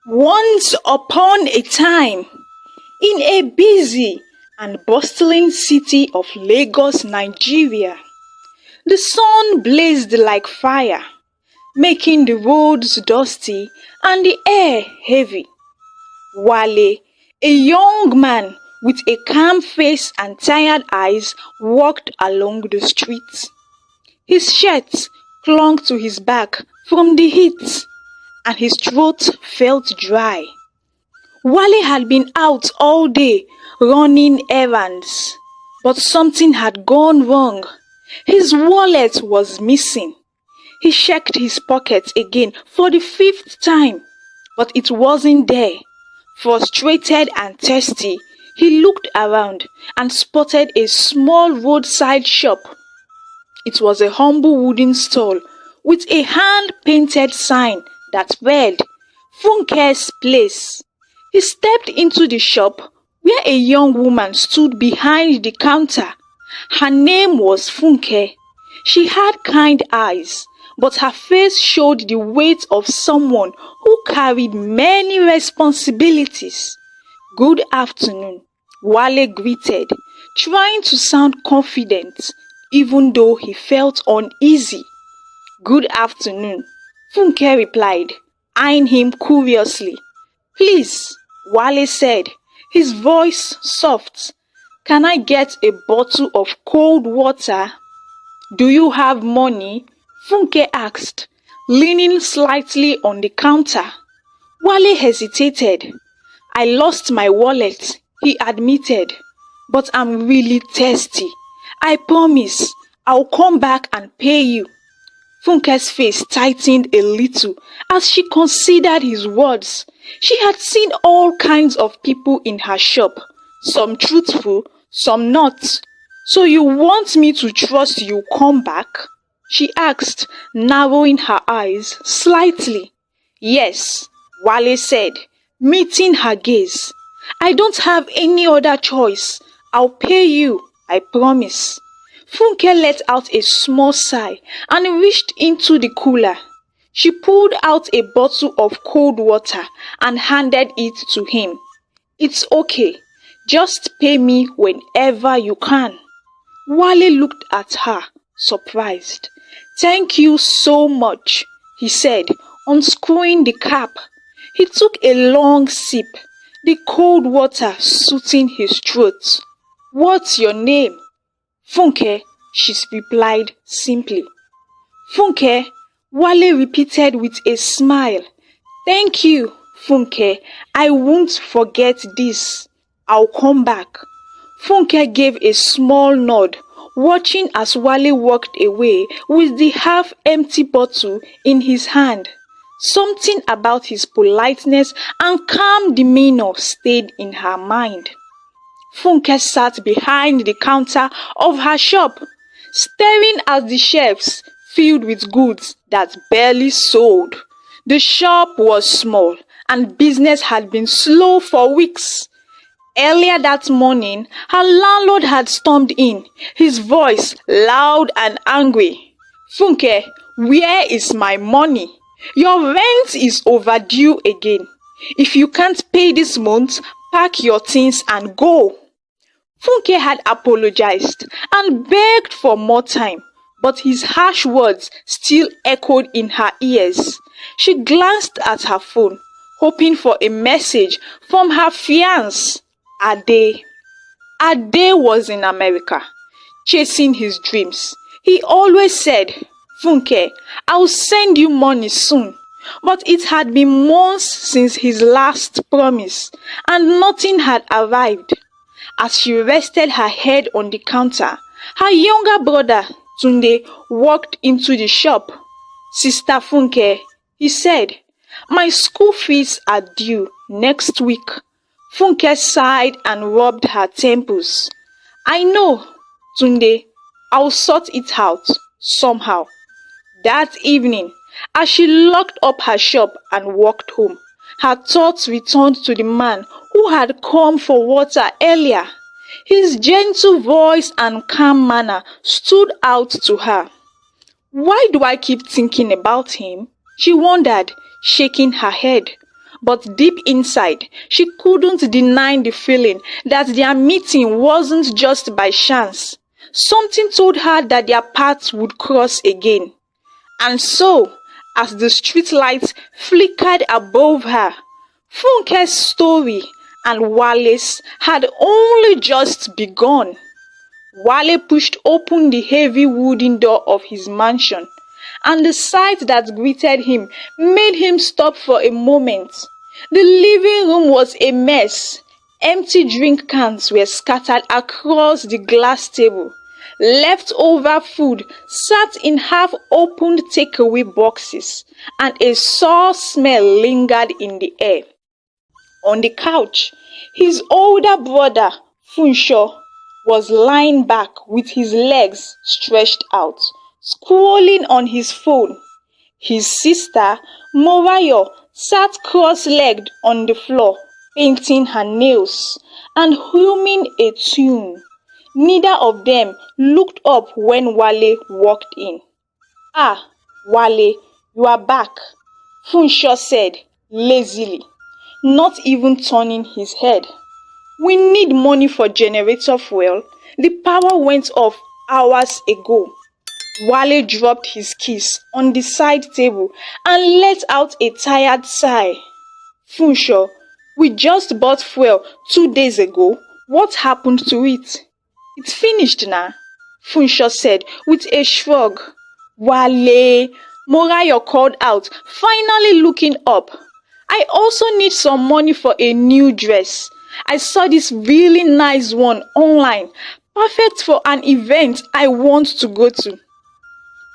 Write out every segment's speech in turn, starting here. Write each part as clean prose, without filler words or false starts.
Once upon a time, in a busy and bustling city of Lagos, Nigeria, the sun blazed like fire, making the roads dusty and the air heavy. Wale, a young man with a calm face and tired eyes, walked along the street. His shirt clung to his back from the heat, and his throat felt dry. Wale had been out all day running errands, but something had gone wrong. His wallet was missing. He checked his pockets again for the fifth time, but it wasn't there. Frustrated and thirsty, he looked around and spotted a small roadside shop. It was a humble wooden stall with a hand-painted sign that read, "Funke's Place." He stepped into the shop where a young woman stood behind the counter. Her name was Funke. She had kind eyes, but her face showed the weight of someone who carried many responsibilities. "Good afternoon," Wale greeted, trying to sound confident, even though he felt uneasy. "Good afternoon," Funke replied, eyeing him curiously. "Please," Wale said, his voice soft, "can I get a bottle of cold water?" "Do you have money?" Funke asked, leaning slightly on the counter. Wale hesitated. "I lost my wallet," he admitted, "but I'm really thirsty. I promise I'll come back and pay you." Funke's face tightened a little as she considered his words. She had seen all kinds of people in her shop, some truthful, some not. "So you want me to trust you come back?" she asked, narrowing her eyes slightly. "Yes," Wale said, meeting her gaze. "I don't have any other choice. I'll pay you, I promise." Funke let out a small sigh and reached into the cooler. She pulled out a bottle of cold water and handed it to him. "It's okay. Just pay me whenever you can." Wale looked at her, surprised. "Thank you so much," he said, unscrewing the cap. He took a long sip, the cold water soothing his throat. "What's your name?" "Funke," she replied simply. "Funke," Wale repeated with a smile. "Thank you, Funke. I won't forget this. I'll come back." Funke gave a small nod, watching as Wale walked away with the half-empty bottle in his hand. Something about his politeness and calm demeanor stayed in her mind. Funke sat behind the counter of her shop, staring at the shelves filled with goods that barely sold. The shop was small and business had been slow for weeks. Earlier that morning, her landlord had stormed in, his voice loud and angry. "Funke, where is my money? Your rent is overdue again. If you can't pay this month, pack your things and go." Funke had apologized and begged for more time, but his harsh words still echoed in her ears. She glanced at her phone, hoping for a message from her fiancé, Ade. Ade was in America, chasing his dreams. He always said, "Funke, I'll send you money soon." But it had been months since his last promise, and nothing had arrived. As she rested her head on the counter, her younger brother, Tunde, walked into the shop. "Sister Funke," he said, "my school fees are due next week." Funke sighed and rubbed her temples. "I know, Tunde. I'll sort it out somehow." That evening, as she locked up her shop and walked home, her thoughts returned to the man who had come for water earlier. His gentle voice and calm manner stood out to her. "Why do I keep thinking about him?" she wondered, shaking her head. But deep inside, she couldn't deny the feeling that their meeting wasn't just by chance. Something told her that their paths would cross again. And so, as the streetlights flickered above her, Funke's story and Wale's had only just begun. Wale pushed open the heavy wooden door of his mansion, and the sight that greeted him made him stop for a moment. The living room was a mess. Empty drink cans were scattered across the glass table. Leftover food sat in half-opened takeaway boxes, and a sour smell lingered in the air. On the couch, his older brother, Funsho, was lying back with his legs stretched out, scrolling on his phone. His sister, Morayo, sat cross-legged on the floor, painting her nails and humming a tune. Neither of them looked up when Wale walked in. "Ah, Wale, you are back," Funsho said lazily, not even turning his head. "We need money for generator fuel. The power went off hours ago." Wale dropped his keys on the side table and let out a tired sigh. "Funsho, we just bought fuel 2 days ago. What happened to it?" "It's finished now," Funsho said with a shrug. "Wale," Morayo called out, finally looking up. "I also need some money for a new dress. I saw this really nice one online, perfect for an event I want to go to."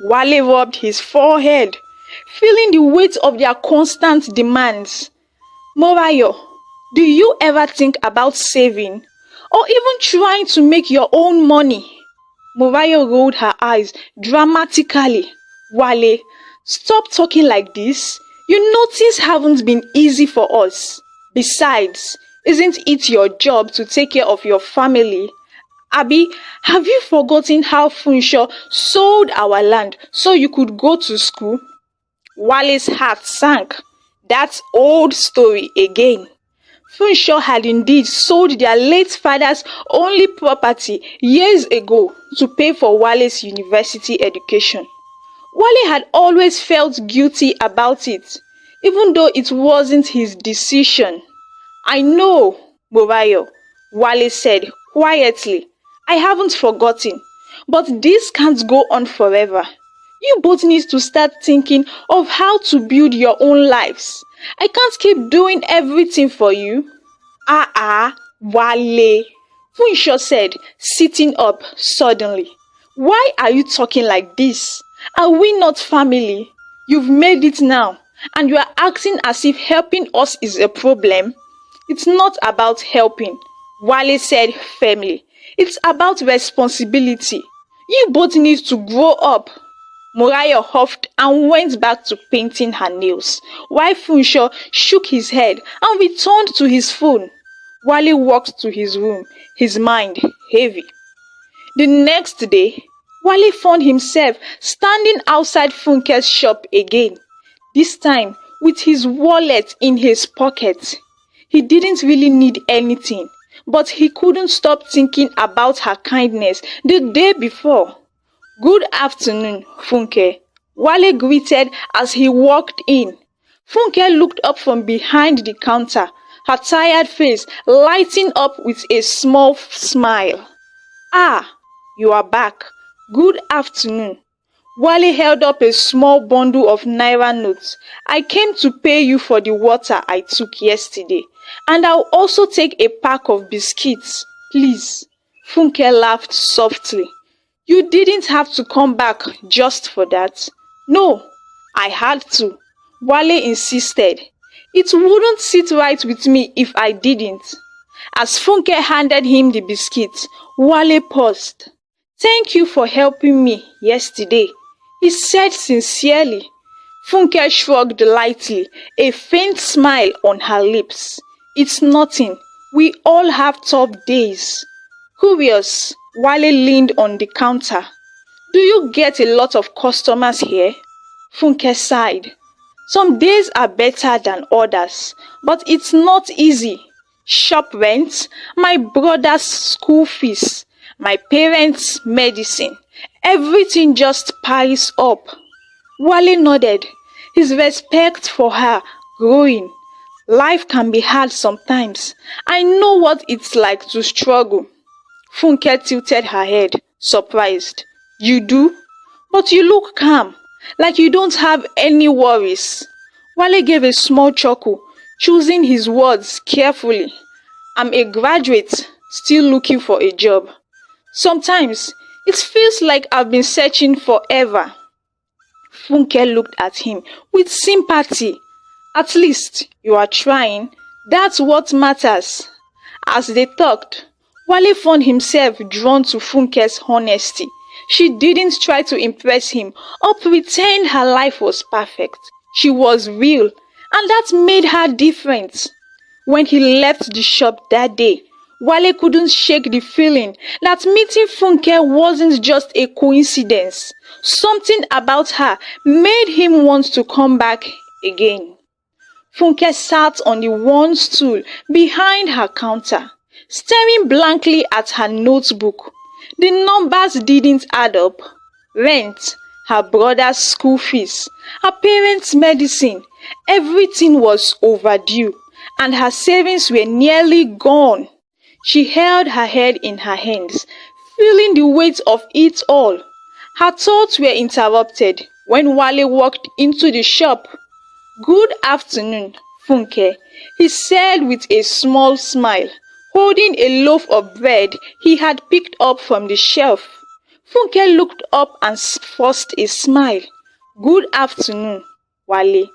Wale rubbed his forehead, feeling the weight of their constant demands. "Morayo, do you ever think about saving or even trying to make your own money?" Morayo rolled her eyes dramatically. "Wale, stop talking like this. You know things haven't been easy for us. Besides, isn't it your job to take care of your family? Abi, have you forgotten how Funsho sold our land so you could go to school?" Wale's heart sank. That old story again. Funsho had indeed sold their late father's only property years ago to pay for Wale's university education. Wale had always felt guilty about it, even though it wasn't his decision. "I know, Morayo," Wale said quietly. "I haven't forgotten, but this can't go on forever. You both need to start thinking of how to build your own lives. I can't keep doing everything for you." Wale," Funsho said, sitting up suddenly. "Why are you talking like this? Are we not family? You've made it now, and you are acting as if helping us is a problem." "It's not about helping," Wale said firmly. "It's about responsibility. You both need to grow up." Morayo huffed and went back to painting her nails, while Funsho shook his head and returned to his phone. Wale walked to his room, his mind heavy. The next day, Wale found himself standing outside Funke's shop again, this time with his wallet in his pocket. He didn't really need anything, but he couldn't stop thinking about her kindness the day before. "Good afternoon, Funke," Wale greeted as he walked in. Funke looked up from behind the counter, her tired face lighting up with a small smile. "Ah, you are back. Good afternoon." Wale held up a small bundle of naira notes. "I came to pay you for the water I took yesterday, and I'll also take a pack of biscuits, please." Funke laughed softly. "You didn't have to come back just for that." "No, I had to," Wale insisted. "It wouldn't sit right with me if I didn't." As Funke handed him the biscuits, Wale paused. "Thank you for helping me yesterday," he said sincerely. Funke shrugged lightly, a faint smile on her lips. "It's nothing. We all have tough days." Curious, Wale leaned on the counter. "Do you get a lot of customers here?" Funke sighed. Some days are better than others, but it's not easy. Shop rent, my brother's school fees, my parents' medicine, everything just piles up. Wale nodded, his respect for her growing. Life can be hard sometimes. I know what it's like to struggle. Funke tilted her head, surprised. You do? But you look calm, like you don't have any worries. Wale gave a small chuckle, choosing his words carefully. I'm a graduate, still looking for a job. Sometimes, it feels like I've been searching forever. Funke looked at him with sympathy. At least, you are trying. That's what matters. As they talked, Wale found himself drawn to Funke's honesty. She didn't try to impress him or pretend her life was perfect. She was real, and that made her different. When he left the shop that day, Wale couldn't shake the feeling that meeting Funke wasn't just a coincidence. Something about her made him want to come back again. Funke sat on the one stool behind her counter, staring blankly at her notebook. The numbers didn't add up. Rent, her brother's school fees, her parents' medicine, everything was overdue, and her savings were nearly gone. She held her head in her hands, feeling the weight of it all. Her thoughts were interrupted when Wale walked into the shop. Good afternoon, Funke, he said with a small smile, holding a loaf of bread he had picked up from the shelf. Funke looked up and forced a smile. Good afternoon, Wale.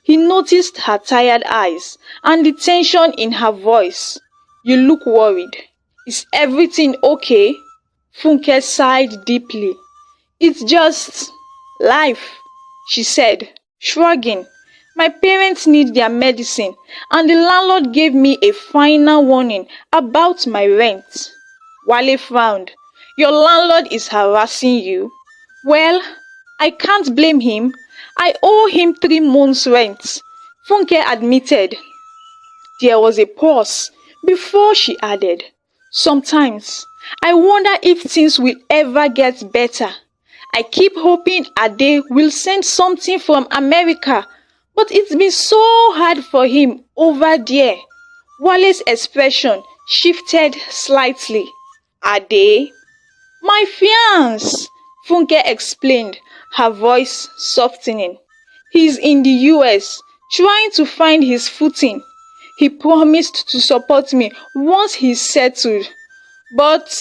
He noticed her tired eyes and the tension in her voice. You look worried. Is everything okay? Funke sighed deeply. It's just life, she said, shrugging. My parents need their medicine, and the landlord gave me a final warning about my rent. Wale frowned. Your landlord is harassing you? Well, I can't blame him. I owe him 3 months' rent, Funke admitted. There was a pause before she added, sometimes I wonder if things will ever get better. I keep hoping Ade will send something from America, but it's been so hard for him over there. Wale's expression shifted slightly. Ade? My fiancé, Funke explained, her voice softening. He's in the US, trying to find his footing. He promised to support me once he's settled. But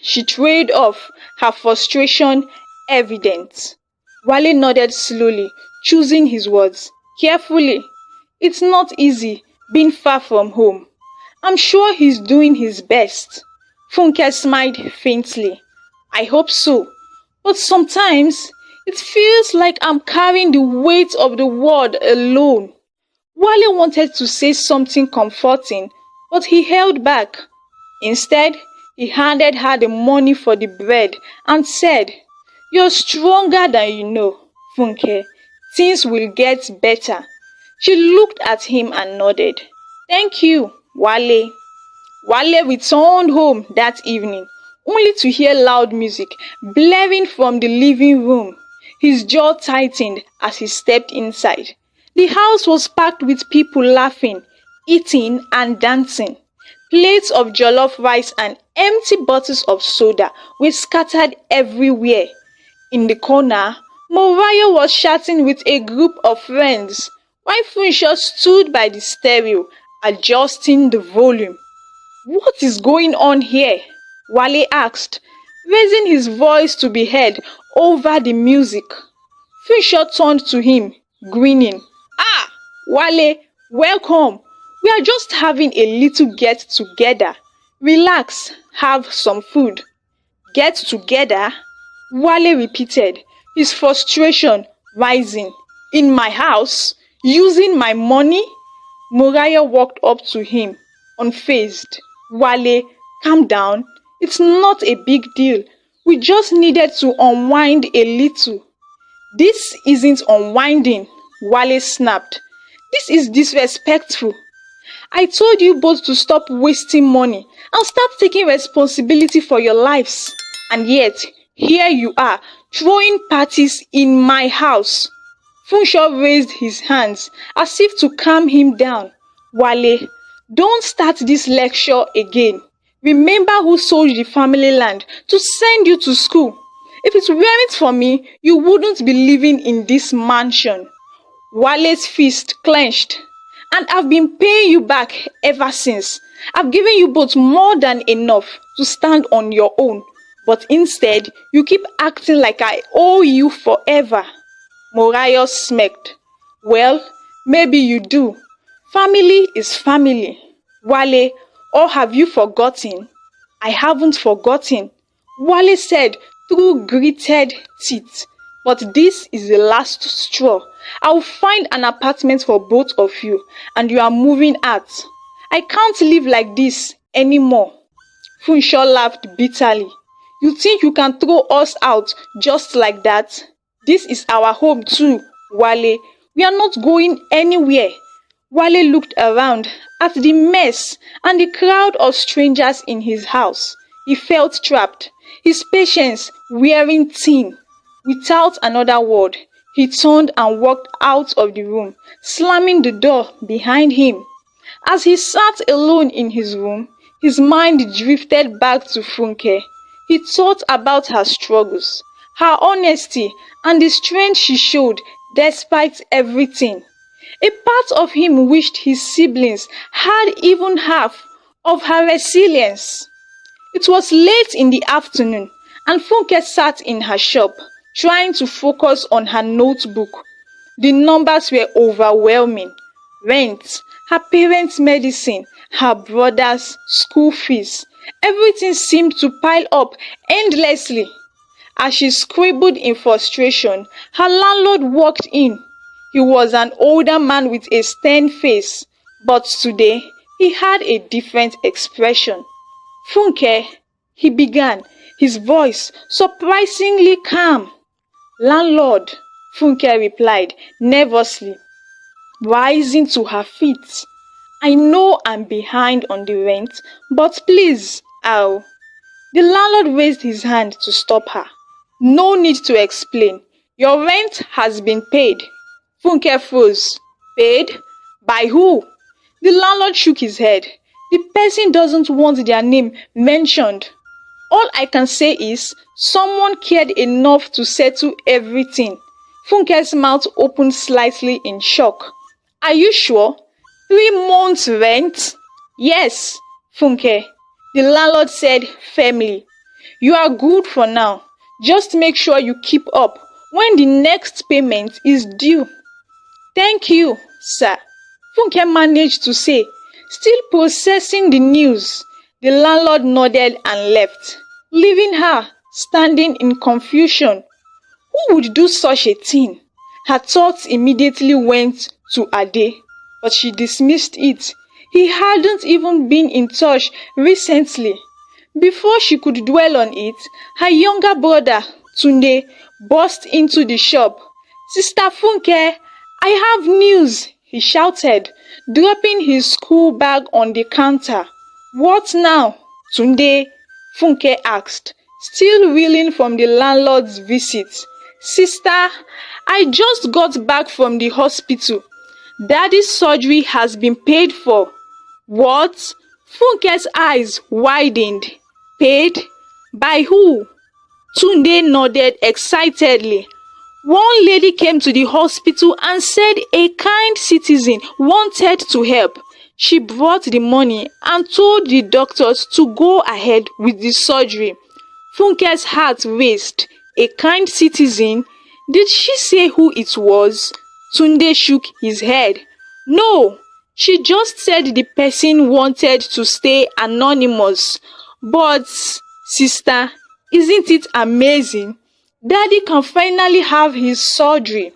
she trailed off, her frustration evident. Wale nodded slowly, choosing his words carefully. It's not easy being far from home. I'm sure he's doing his best. Funke smiled faintly. I hope so. But sometimes it feels like I'm carrying the weight of the world alone. Wale wanted to say something comforting, but he held back. Instead, he handed her the money for the bread and said, You're stronger than you know, Funke. Things will get better. She looked at him and nodded. Thank you, Wale. Wale returned home that evening, only to hear loud music blaring from the living room. His jaw tightened as he stepped inside. The house was packed with people laughing, eating and dancing. Plates of jollof rice and empty bottles of soda were scattered everywhere. In the corner, Mariah was chatting with a group of friends, while Funsho stood by the stereo, adjusting the volume. What is going on here? Wale asked, raising his voice to be heard over the music. Funsho turned to him, grinning. Ah, Wale, welcome. We are just having a little get-together. Relax, have some food. Get together? Wale repeated, his frustration rising. In my house? Using my money? Mariah walked up to him, unfazed. Wale, calm down. It's not a big deal. We just needed to unwind a little. This isn't unwinding, Wale snapped. This is disrespectful. I told you both to stop wasting money and start taking responsibility for your lives. And yet, here you are, throwing parties in my house. Funsho raised his hands as if to calm him down. Wale, don't start this lecture again. Remember who sold the family land to send you to school. If it weren't for me, you wouldn't be living in this mansion. Wale's fist clenched. And I've been paying you back ever since. I've given you both more than enough to stand on your own. But instead, you keep acting like I owe you forever. Morayo smirked. Well, maybe you do. Family is family. Wale, or have you forgotten? I haven't forgotten, Wale said through gritted teeth. But this is the last straw. I'll find an apartment for both of you and you are moving out. I can't live like this anymore. Funsho laughed bitterly. You think you can throw us out just like that? This is our home too, Wale. We are not going anywhere. Wale looked around at the mess and the crowd of strangers in his house. He felt trapped, his patience wearing thin. Without another word, he turned and walked out of the room, slamming the door behind him. As he sat alone in his room, his mind drifted back to Funke. He thought about her struggles, her honesty, and the strength she showed despite everything. A part of him wished his siblings had even half of her resilience. It was late in the afternoon, and Funke sat in her shop, trying to focus on her notebook. The numbers were overwhelming. Rent, her parents' medicine, her brother's school fees. Everything seemed to pile up endlessly. As she scribbled in frustration, her landlord walked in. He was an older man with a stern face, but today he had a different expression. Funke, he began, his voice surprisingly calm. Landlord, Funke replied nervously, rising to her feet. I know I'm behind on the rent, but please, I'll. The landlord raised his hand to stop her. No need to explain. Your rent has been paid. Funke froze. Paid? By who? The landlord shook his head. The person doesn't want their name mentioned. All I can say is, someone cared enough to settle everything. Funke's mouth opened slightly in shock. Are you sure? 3 months rent? Yes, Funke. The landlord said firmly. You are good for now. Just make sure you keep up when the next payment is due. Thank you, sir, Funke managed to say, still processing the news. The landlord nodded and left, leaving her standing in confusion. Who would do such a thing? Her thoughts immediately went to Ade, but she dismissed it. He hadn't even been in touch recently. Before she could dwell on it, her younger brother, Tunde, burst into the shop. Sister Funke, I have news, he shouted, dropping his school bag on the counter. What now, Tunde? Funke asked, still reeling from the landlord's visit. Sister, I just got back from the hospital. Daddy's surgery has been paid for. What? Funke's eyes widened. Paid? By who? Tunde nodded excitedly. One lady came to the hospital and said a kind citizen wanted to help. She brought the money and told the doctors to go ahead with the surgery. Funke's heart raced. A kind citizen? Did she say who it was? Tunde shook his head. No, she just said the person wanted to stay anonymous. But, sister, isn't it amazing? Daddy can finally have his surgery.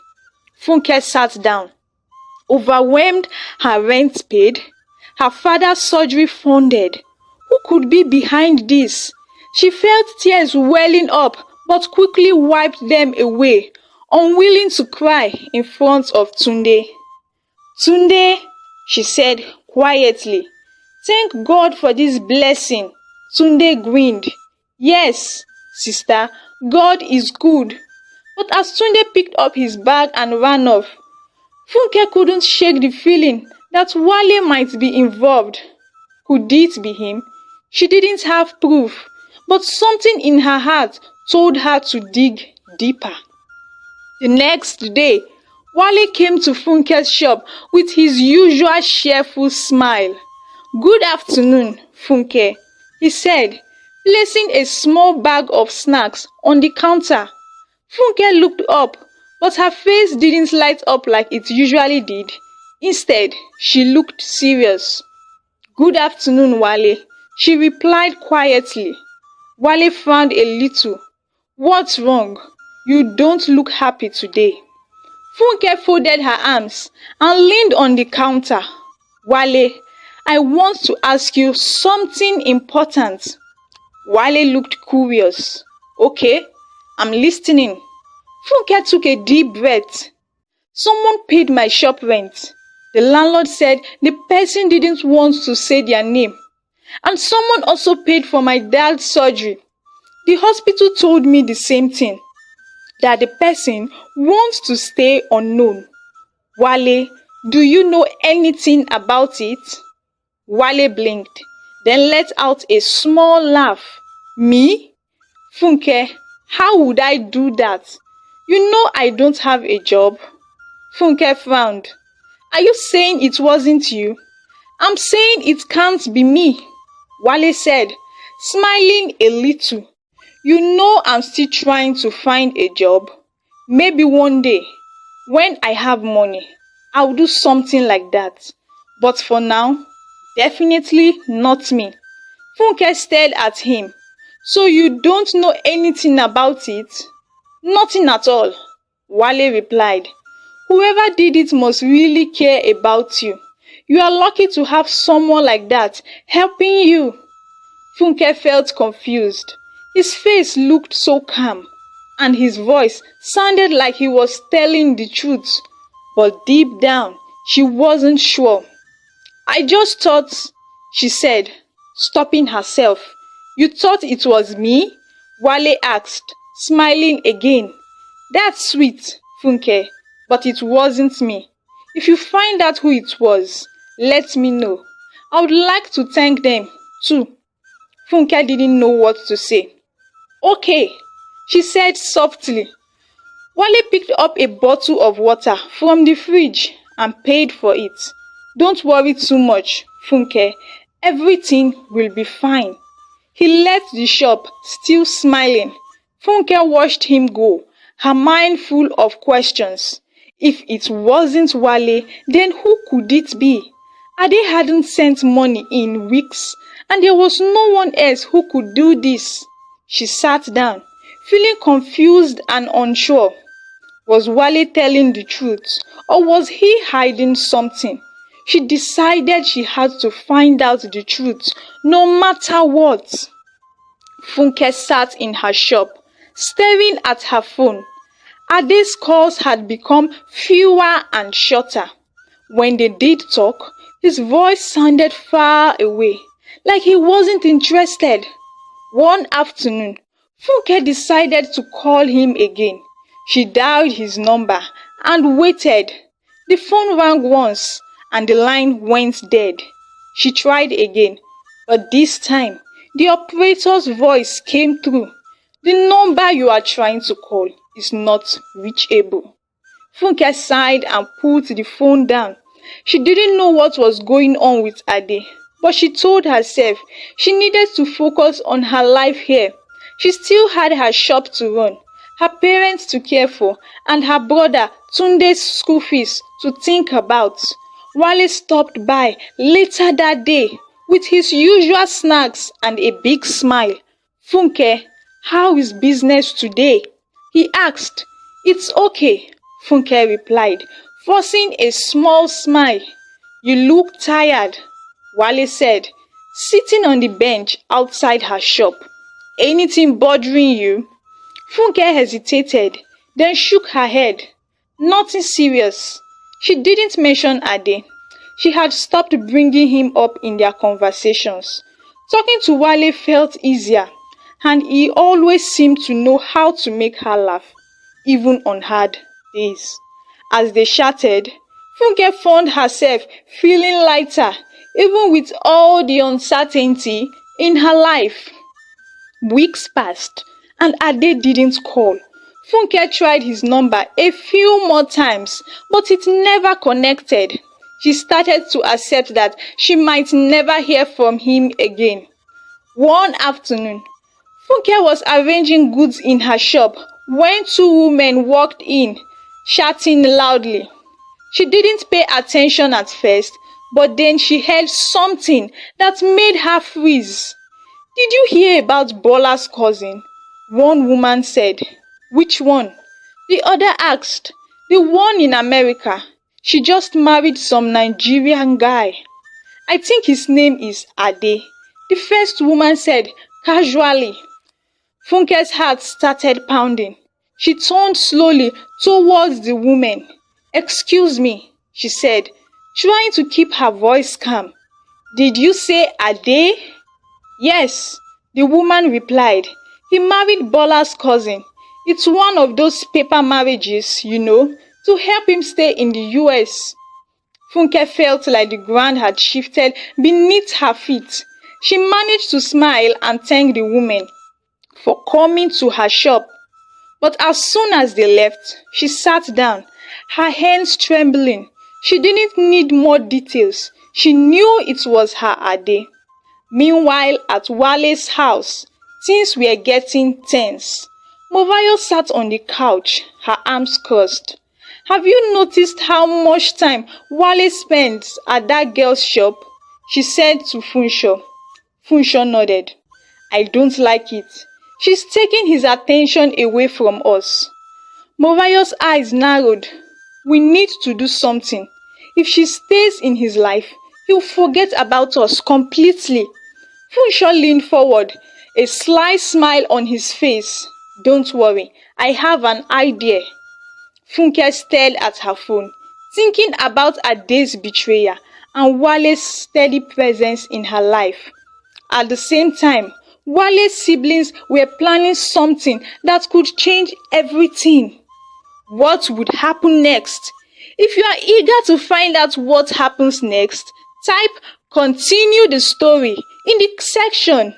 Funke sat down. Overwhelmed, her rent paid, her father's surgery funded. Who could be behind this? She felt tears welling up, but quickly wiped them away. unwilling to cry in front of Tunde. Tunde, she said quietly. Thank God for this blessing. Tunde grinned. Yes, sister, God is good. But as Tunde picked up his bag and ran off, Funke couldn't shake the feeling that Wale might be involved. Could it be him? She didn't have proof, but something in her heart told her to dig deeper. The next day, Wale came to Funke's shop with his usual cheerful smile. Good afternoon, Funke, he said, placing a small bag of snacks on the counter. Funke looked up, but her face didn't light up like it usually did. Instead, she looked serious. Good afternoon, Wale, she replied quietly. Wale frowned a little. What's wrong? You don't look happy today. Funke folded her arms and leaned on the counter. Wale, I want to ask you something important. Wale looked curious. Okay, I'm listening. Funke took a deep breath. Someone paid my shop rent. The landlord said the person didn't want to say their name. And someone also paid for my dad's surgery. The hospital told me the same thing, that the person wants to stay unknown. Wale, do you know anything about it? Wale blinked, then let out a small laugh. Me? Funke, how would I do that? You know I don't have a job. Funke frowned. Are you saying it wasn't you? I'm saying it can't be me, Wale said, smiling a little. You know I'm still trying to find a job. Maybe one day, when I have money, I'll do something like that. But for now, definitely not me. Funke stared at him. So you don't know anything about it? Nothing at all, Wale replied. Whoever did it must really care about you. You are lucky to have someone like that helping you. Funke felt confused. His face looked so calm, and his voice sounded like he was telling the truth. But deep down, she wasn't sure. I just thought, she said, stopping herself. You thought it was me? Wale asked, smiling again. That's sweet, Funke, but it wasn't me. If you find out who it was, let me know. I would like to thank them, too. Funke didn't know what to say. Okay, she said softly. Wale picked up a bottle of water from the fridge and paid for it. Don't worry too much, Funke. Everything will be fine. He left the shop, still smiling. Funke watched him go, her mind full of questions. If it wasn't Wale, then who could it be? Ade hadn't sent money in weeks, and there was no one else who could do this. She sat down, feeling confused and unsure. Was Wale telling the truth, or was he hiding something? She decided she had to find out the truth, no matter what. Funke sat in her shop, staring at her phone. Ade's calls had become fewer and shorter. When they did talk, his voice sounded far away, like he wasn't interested. One afternoon, Funke decided to call him again. She dialed his number and waited. The phone rang once and the line went dead. She tried again, but this time, the operator's voice came through. The number you are trying to call is not reachable. Funke sighed and put the phone down. She didn't know what was going on with Ade, but she told herself she needed to focus on her life here. She still had her shop to run, her parents to care for, and her brother Tunde's school fees to think about. Wale stopped by later that day with his usual snacks and a big smile. Funke, how is business today? He asked. It's okay, Funke replied, forcing a small smile. You look tired, Wale said, sitting on the bench outside her shop. Anything bothering you? Funke hesitated. then shook her head. Nothing serious. She didn't mention Ade. She had stopped bringing him up in their conversations. Talking to Wale felt easier, and he always seemed to know how to make her laugh, even on hard days. As they chatted, Funke found herself feeling lighter, even with all the uncertainty in her life. Weeks passed, and Ade didn't call. Funke tried his number a few more times, but it never connected. She started to accept that she might never hear from him again. One afternoon, Funke was arranging goods in her shop when two women walked in, chatting loudly. She didn't pay attention at first, but then she heard something that made her freeze. "Did you hear about Bola's cousin?" One woman said. "Which one?" The other asked. "The one in America. She just married some Nigerian guy. I think his name is Ade," the first woman said casually. Funke's heart started pounding. She turned slowly towards the woman. "Excuse me," she said, trying to keep her voice calm. "Did you say Ade?" "Yes," the woman replied. "He married Bola's cousin. It's one of those paper marriages, to help him stay in the US. Funke felt like the ground had shifted beneath her feet. She managed to smile and thank the woman for coming to her shop. But as soon as they left, she sat down, her hands trembling. She didn't need more details. She knew it was her Ade. Meanwhile, at Wale's house, things were getting tense. Movayo sat on the couch, her arms crossed. "Have you noticed how much time Wale spends at that girl's shop?" she said to Funsho. Funsho nodded. "I don't like it. She's taking his attention away from us." Movayo's eyes narrowed. "We need to do something. If she stays in his life, he'll forget about us completely." Funsho leaned forward, a sly smile on his face. "Don't worry, I have an idea." Funke stared at her phone, thinking about Ade's betrayal and Wale's steady presence in her life. At the same time, Wale's siblings were planning something that could change everything. What would happen next? If you are eager to find out what happens next, type "continue the story" in the section.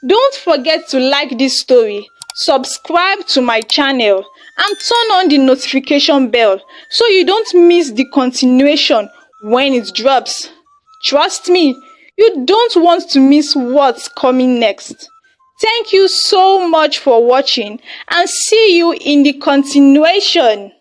Don't forget to like this story, subscribe to my channel, and turn on the notification bell so you don't miss the continuation when it drops. Trust me, you don't want to miss what's coming next. Thank you so much for watching, and see you in the continuation.